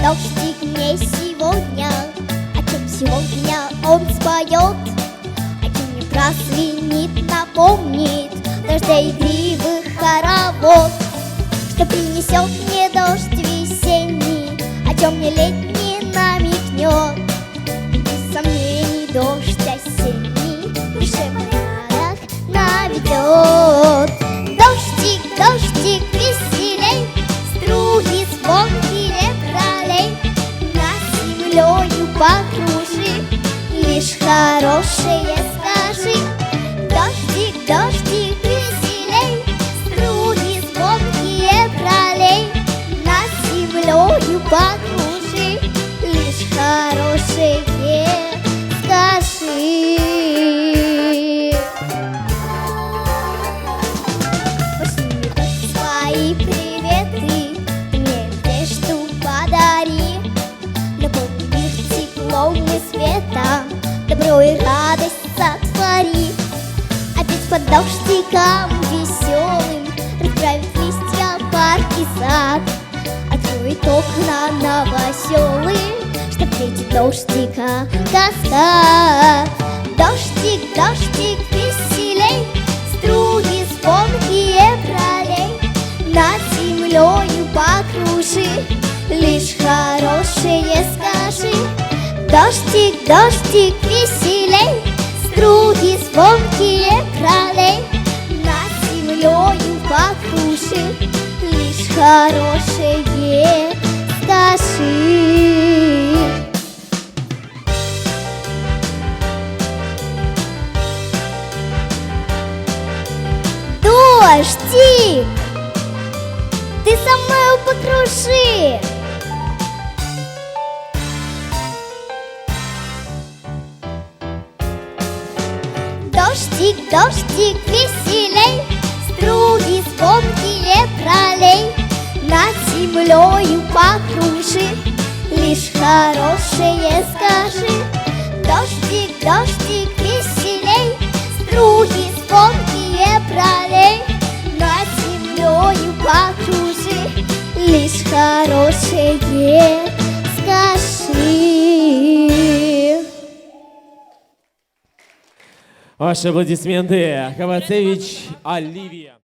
дождик мне сегодня, о чем сегодня он споет, о чем мне прозвенит, напомнит дождя игривых хоровод. Что принесет мне дождь весенний, о чем мне летний намекнет. Без сомнений дождь осенний в душе порядок наведет. Дождик, дождик, веселей, струи звонкие пролей, над землею покружи, лишь хорошее скажи. Дождик, дождик, веселей, струи звонкие пролей, над землею покружи, лишь хорошее скажи. Пошли свои приветы, ты мне надежду подари, наполни мир теплом и светом, добро и радость сотвори. Опять под дождиком веселым расправит листья парк и сад, откроет окна новоселы, чтоб встретить дождика каскад. Дождик, дождик, веселей, струи звонкие пролей, над землею покружи, лишь хорошее скажи. Дождик, дождик, веселей, струи звонкие пролей, над землею покружи, лишь хорошее скажи. Дождик, ты со мною покружи. Дождик, дождик, веселей, струи звонкие пролей, над землею покружи, лишь хорошее скажи. Дождик, дождик, веселей, струи звонкие пролей, над землею покружи, лишь хорошее скажи. Ваши аплодисменты. Ковацевич Оливия.